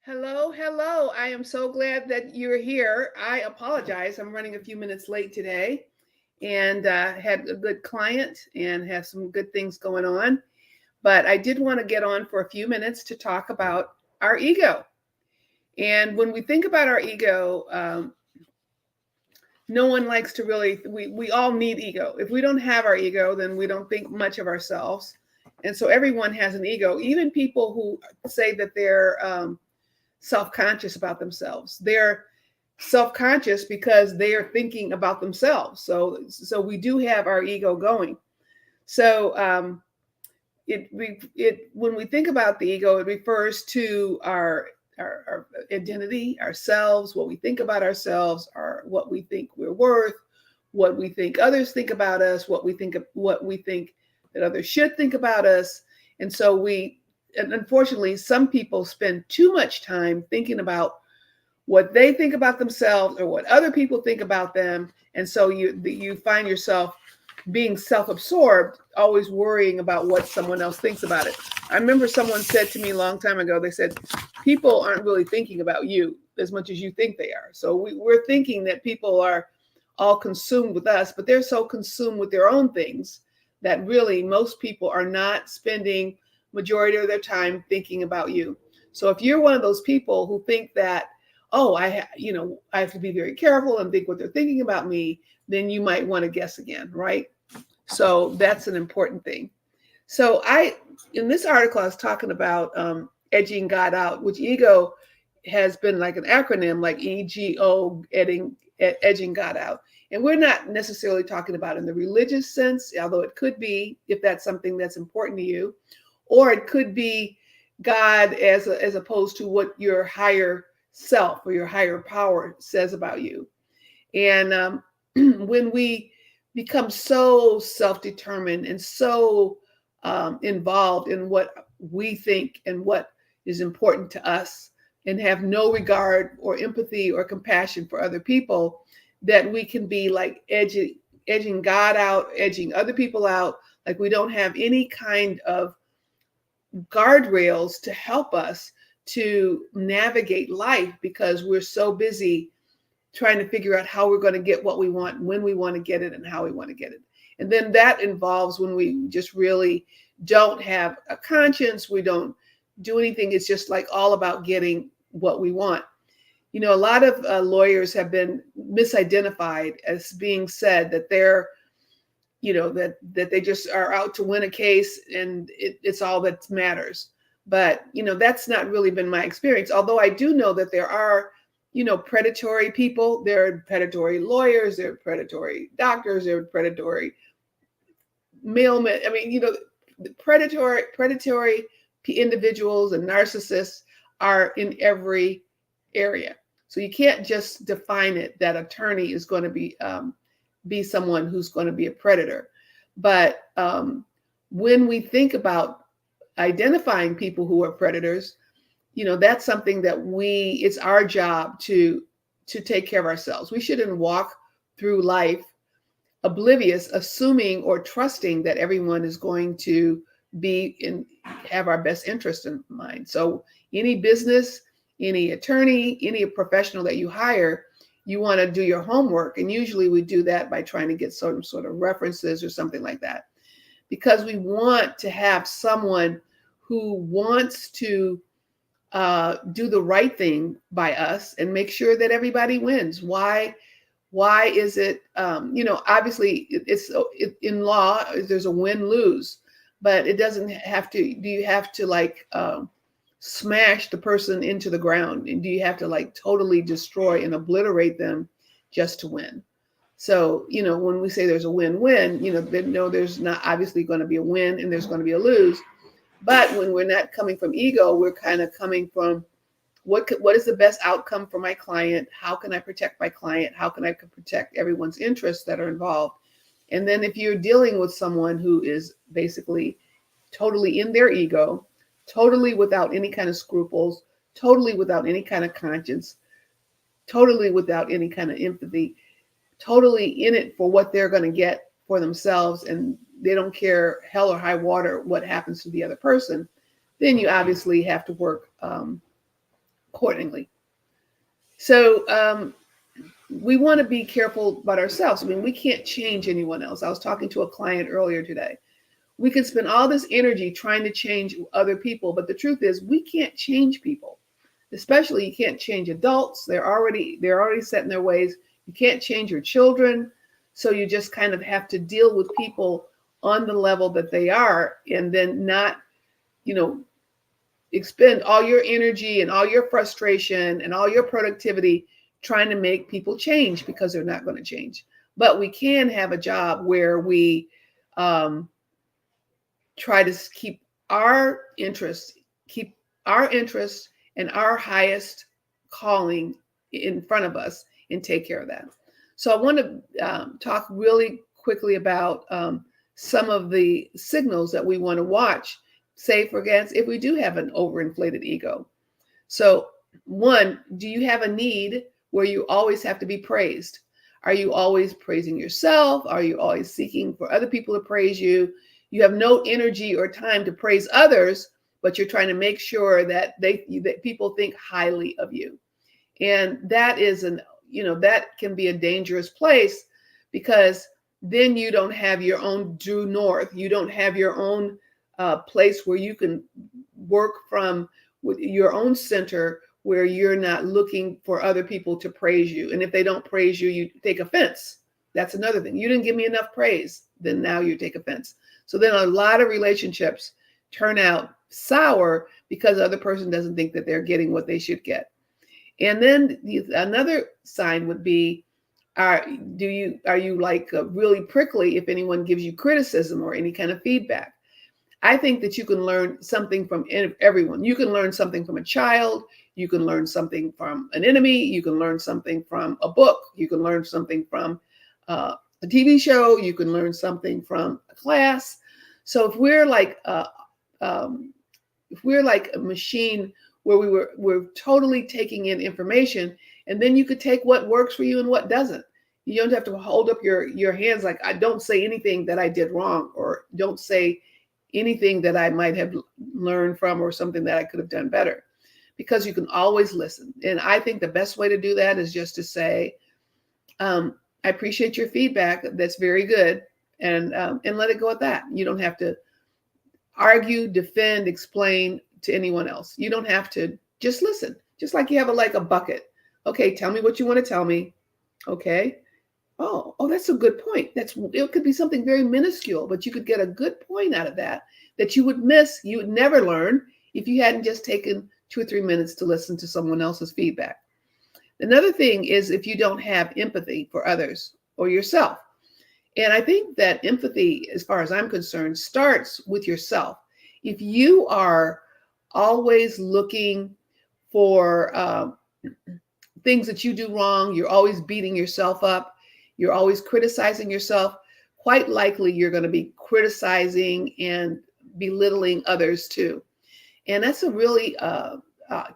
Hello, hello. I am so glad that you're here. I apologize. I'm running a few minutes late today and had a good client and have some good things going on. But I did want to get on for a few minutes to talk about our ego. And when we think about our ego, no one likes to really, we all need ego. If we don't have our ego, then we don't think much of ourselves. And so everyone has an ego, even people who say that they're self-conscious about themselves. They're self-conscious because they are thinking about themselves. So we do have our ego going. So it when we think about the ego, it refers to our identity, ourselves, what we think about ourselves, what we think we're worth, what we think others think about us, what we think that others should think about us. And unfortunately, some people spend too much time thinking about what they think about themselves or what other people think about them. And so you find yourself being self-absorbed, always worrying about what someone else thinks about it. I remember someone said to me a long time ago, they said, people aren't really thinking about you as much as you think they are. So we're thinking that people are all consumed with us, but they're so consumed with their own things that really most people are not spending majority of their time thinking about you. So if you're one of those people who think that, oh, I have to be very careful and think what they're thinking about me, then you might want to guess again, right? So that's an important thing. So in this article, I was talking about edging God out, which ego has been like an acronym, like EGO, edging God out. And we're not necessarily talking about in the religious sense, although it could be if that's something that's important to you, or it could be God as opposed to what your higher self or your higher power says about you. And when we become so self-determined and so involved in what we think and what is important to us, and have no regard or empathy or compassion for other people, that we can be like edging God out, edging other people out, like we don't have any kind of guardrails to help us to navigate life because we're so busy trying to figure out how we're going to get what we want, when we want to get it, and how we want to get it. And then that involves when we just really don't have a conscience, we don't do anything. It's just like all about getting what we want. You know, a lot of lawyers have been misidentified as being said that they're, that they just are out to win a case and it's all that matters. But, that's not really been my experience. Although I do know that there are, predatory people, there are predatory lawyers, there are predatory doctors, there are predatory mailmen. I mean, the predatory individuals and narcissists are in every area. So you can't just define it that attorney is going to be someone who's going to be a predator. But when we think about identifying people who are predators, that's something that it's our job to take care of ourselves. We shouldn't walk through life oblivious, assuming or trusting that everyone is going to have our best interest in mind. So any business, any attorney, any professional that you hire, you want to do your homework. And usually we do that by trying to get some sort of references or something like that, because we want to have someone who wants to do the right thing by us and make sure that everybody wins. Why is it, obviously in law, there's a win-lose, but it doesn't have to, do you have to smash the person into the ground? And do you have to totally destroy and obliterate them just to win? So, when we say there's a win-win, there's not obviously going to be a win and there's going to be a lose. But when we're not coming from ego, we're kind of coming from what is the best outcome for my client? How can I protect my client? How can I protect everyone's interests that are involved? And then if you're dealing with someone who is basically totally in their ego, totally without any kind of scruples, totally without any kind of conscience, totally without any kind of empathy, totally in it for what they're going to get for themselves, and they don't care hell or high water what happens to the other person, then you obviously have to work accordingly. So we want to be careful about ourselves. I mean, we can't change anyone else. I was talking to a client earlier today. We can spend all this energy trying to change other people, but the truth is we can't change people. Especially you can't change adults. They're already set in their ways. You can't change your children. So you just kind of have to deal with people on the level that they are, and then not, expend all your energy and all your frustration and all your productivity trying to make people change, because they're not going to change. But we can have a job where we try to keep our interests, and our highest calling in front of us, and take care of that. So I want to talk really quickly about some of the signals that we want to watch, say, for instance, if we do have an overinflated ego. So one, do you have a need where you always have to be praised? Are you always praising yourself? Are you always seeking for other people to praise you? You have no energy or time to praise others, but you're trying to make sure that that people think highly of you. And that is that can be a dangerous place, because then you don't have your own due north. You don't have your own place where you can work from, with your own center, where you're not looking for other people to praise you. And if they don't praise you, you take offense. That's another thing. You didn't give me enough praise, then now you take offense. So then a lot of relationships turn out sour because the other person doesn't think that they're getting what they should get. And then another sign would be, are you like really prickly if anyone gives you criticism or any kind of feedback? I think that you can learn something from everyone. You can learn something from a child. You can learn something from an enemy. You can learn something from a book. You can learn something from a TV show. You can learn something from a class. So if we're like a machine where we're totally taking in information, and then you could take what works for you and what doesn't. You don't have to hold up your hands like, I don't say anything that I did wrong, or don't say anything that I might have learned from, or something that I could have done better, because you can always listen. And I think the best way to do that is just to say, I appreciate your feedback. That's very good. And let it go at that. You don't have to argue, defend, explain to anyone else. You don't have to, just listen. Just like you have a bucket. Okay, tell me what you want to tell me. Okay. Oh, that's a good point. It could be something very minuscule, but you could get a good point out of that you would miss, you would never learn if you hadn't just taken 2 or 3 minutes to listen to someone else's feedback. Another thing is if you don't have empathy for others or yourself. And I think that empathy, as far as I'm concerned, starts with yourself. If you are always looking for things that you do wrong, you're always beating yourself up, you're always criticizing yourself, quite likely you're going to be criticizing and belittling others too. And that's a really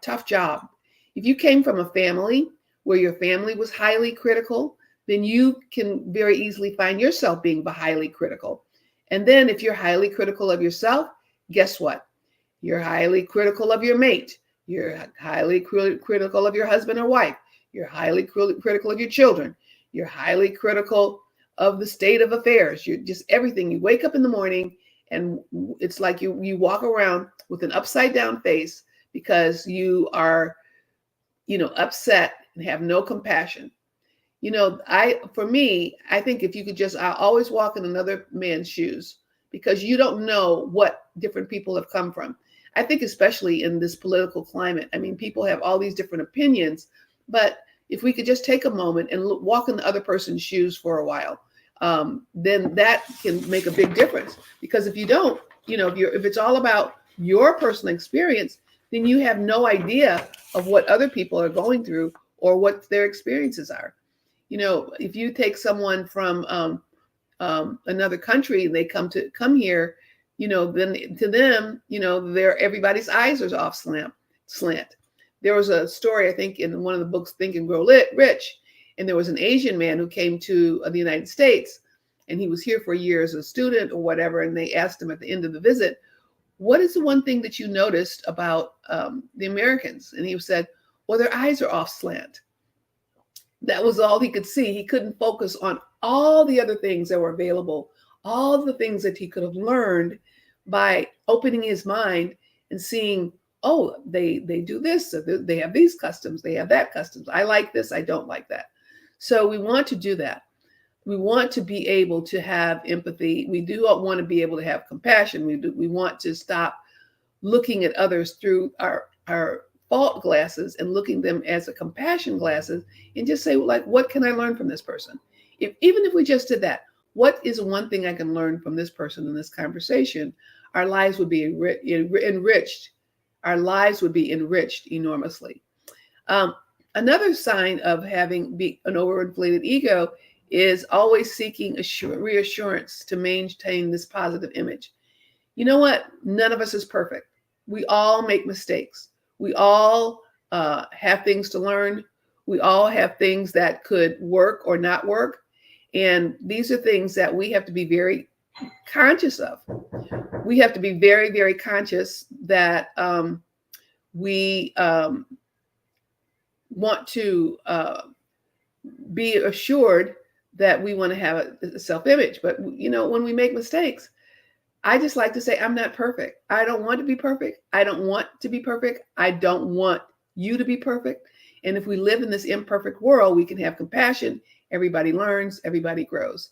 tough job. If you came from a family where your family was highly critical, then you can very easily find yourself being highly critical. And then if you're highly critical of yourself, guess what? You're highly critical of your mate. You're highly critical of your husband or wife. You're highly critical of your children. You're highly critical of the state of affairs. You're just everything. You wake up in the morning and it's like you walk around with an upside down face because you are, upset and have no compassion. For me, I think if you could I always walk in another man's shoes, because you don't know what different people have come from. I think especially in this political climate, I mean, people have all these different opinions, but if we could just take a moment and walk in the other person's shoes for a while, then that can make a big difference. Because if you don't, if it's all about your personal experience, then you have no idea of what other people are going through or what their experiences are. If you take someone from another country and they come here, then to them, everybody's eyes are off slant. There was a story, I think, in one of the books, Think and Grow Rich, and there was an Asian man who came to the United States, and he was here for a year as a student or whatever, and they asked him at the end of the visit, what is the one thing that you noticed about the Americans? And he said, or their eyes are off slant. That was all he could see. He couldn't focus on all the other things that were available, all the things that he could have learned by opening his mind and seeing, oh, they do this, so they have these customs, they have that customs. I like this, I don't like that. So we want to do that. We want to be able to have empathy. We do want to be able to have compassion. We want to stop looking at others through our fault glasses and looking them as a compassion glasses, and just say, like, what can I learn from this person? Even if we just did that, what is one thing I can learn from this person in this conversation? Our lives would be enriched. Our lives would be enriched enormously. Another sign of having an overinflated ego is always seeking reassurance to maintain this positive image. You know what? None of us is perfect. We all make mistakes. We all have things to learn. We all have things that could work or not work. And these are things that we have to be very conscious of. We have to be very, very conscious that we want to be assured that we want to have a self-image. But, when we make mistakes, I just like to say, I'm not perfect. I don't want to be perfect. I don't want to be perfect. I don't want you to be perfect. And if we live in this imperfect world, we can have compassion. Everybody learns, everybody grows.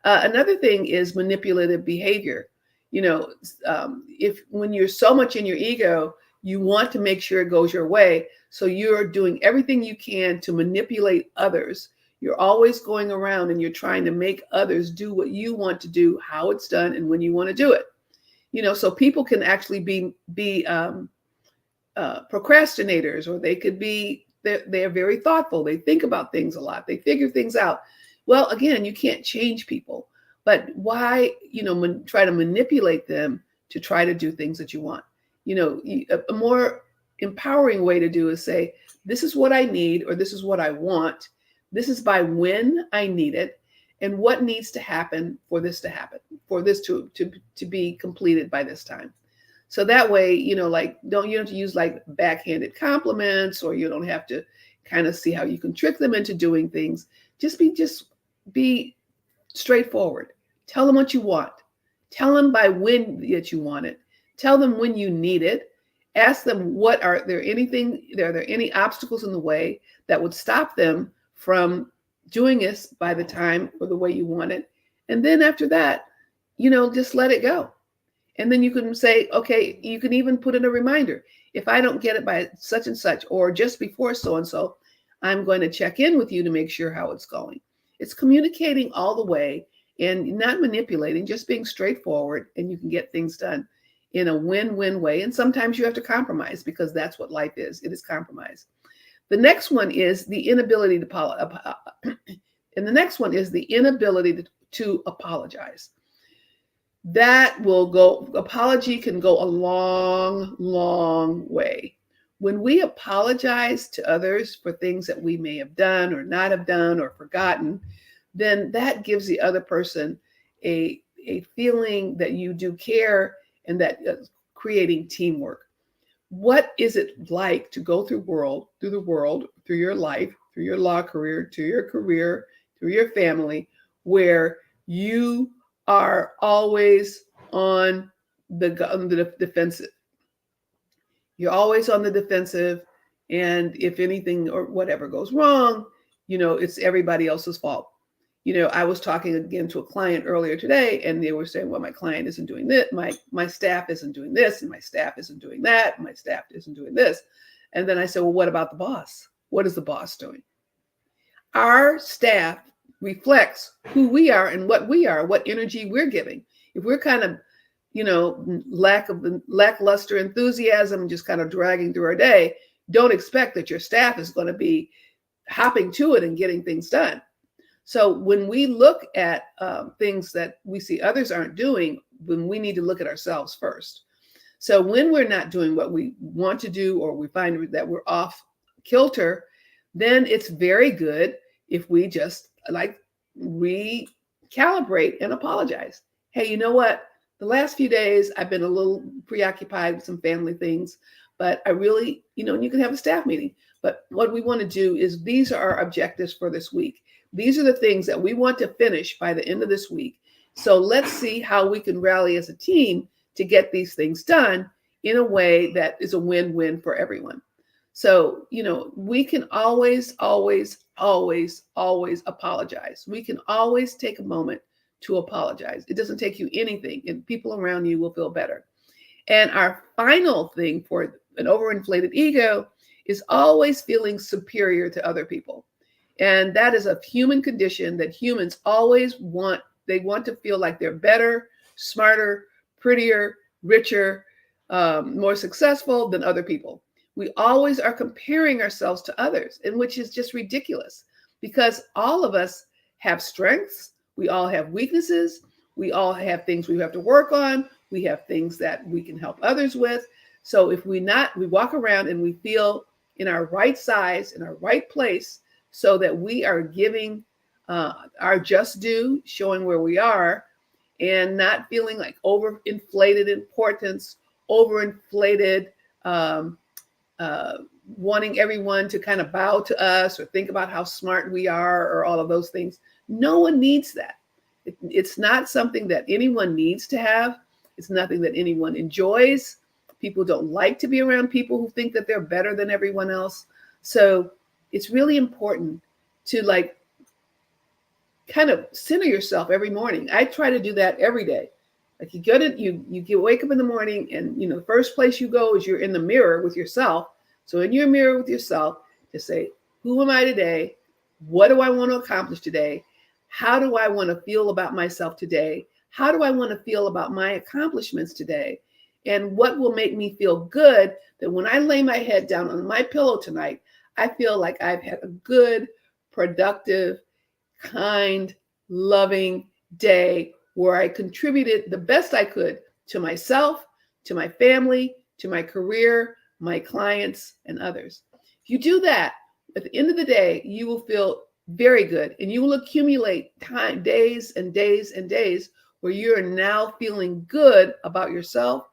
Another thing is manipulative behavior. When you're so much in your ego, you want to make sure it goes your way. So you're doing everything you can to manipulate others. You're always going around and you're trying to make others do what you want to do, how it's done, and when you want to do it. So people can actually be procrastinators, or they could be, they're very thoughtful. They think about things a lot. They figure things out. Well, again, you can't change people, but why, try to manipulate them to try to do things that you want? A more empowering way to do is say, this is what I need, or this is what I want. This is by when I need it, and what needs to happen for this to happen, for this to be completed by this time. So that way, you don't have to use like backhanded compliments, or you don't have to kind of see how you can trick them into doing things. Just be straightforward. Tell them what you want. Tell them by when that you want it. Tell them when you need it. Ask them, are there any obstacles in the way that would stop them from doing this by the time or the way you want it. And then after that, just let it go. And then you can say, okay, you can even put in a reminder. If I don't get it by such and such, or just before so-and-so, I'm going to check in with you to make sure how it's going. It's communicating all the way and not manipulating, just being straightforward, and you can get things done in a win-win way. And sometimes you have to compromise, because that's what life is. It is compromise. The next one is the inability to apologize. Apology can go a long, long way. When we apologize to others for things that we may have done or not have done or forgotten, then that gives the other person a feeling that you do care, and that creating teamwork. What is it like to go through the world, through your life, through your law career, through your family, where you are always on the defensive? You're always on the defensive, and if anything or whatever goes wrong, it's everybody else's fault. I was talking again to a client earlier today, and they were saying, well, my client isn't doing this. My staff isn't doing this, and my staff isn't doing that. And my staff isn't doing this. And then I said, well, what about the boss? What is the boss doing? Our staff reflects who we are and what we are, what energy we're giving. If we're kind of, lackluster enthusiasm, just kind of dragging through our day, don't expect that your staff is going to be hopping to it and getting things done. So when we look at things that we see others aren't doing, then we need to look at ourselves first. So when we're not doing what we want to do, or we find that we're off kilter, then it's very good if we just recalibrate and apologize. Hey, you know what? The last few days I've been a little preoccupied with some family things, But I really, and you can have a staff meeting. But what we want to do is these are our objectives for this week. These are the things that we want to finish by the end of this week. So let's see how we can rally as a team to get these things done in a way that is a win-win for everyone. So, we can always, always, always, always apologize. We can always take a moment to apologize. It doesn't take you anything, and people around you will feel better. And our final thing for an overinflated ego is always feeling superior to other people. And that is a human condition that humans always want. They want to feel like they're better, smarter, prettier, richer, more successful than other people. We always are comparing ourselves to others, and which is just ridiculous because all of us have strengths. We all have weaknesses. We all have things we have to work on. We have things that we can help others with. So if we walk around and we feel in our right size, in our right place, so that we are giving our just due, showing where we are, and not feeling like overinflated importance, overinflated wanting everyone to kind of bow to us or think about how smart we are or all of those things. No one needs that. It's not something that anyone needs to have. It's nothing that anyone enjoys. People don't like to be around people who think that they're better than everyone else. So it's really important to kind of center yourself every morning. I try to do that every day. Like you wake up in the morning and, the first place you go is you're in the mirror with yourself. So in your mirror with yourself, to say, who am I today? What do I want to accomplish today? How do I want to feel about myself today? How do I want to feel about my accomplishments today? And what will make me feel good that when I lay my head down on my pillow tonight, I feel like I've had a good, productive, kind, loving day where I contributed the best I could to myself, to my family, to my career, my clients, and others. If you do that, at the end of the day, you will feel very good, and you will accumulate time, days and days and days where you're now feeling good about yourself.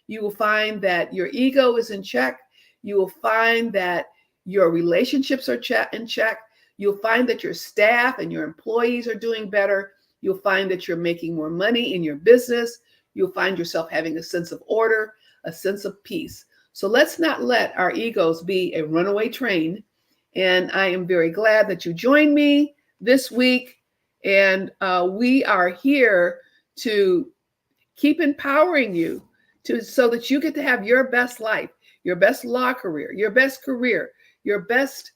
You will find that your ego is in check. You will find that your relationships are in check. You'll find that your staff and your employees are doing better. You'll find that you're making more money in your business. You'll find yourself having a sense of order, a sense of peace. So let's not let our egos be a runaway train. And I am very glad that you joined me this week. And we are here to keep empowering you so that you get to have your best life, your best law career, your best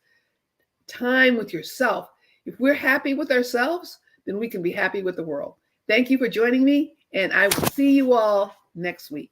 time with yourself. If we're happy with ourselves, then we can be happy with the world. Thank you for joining me, and I will see you all next week.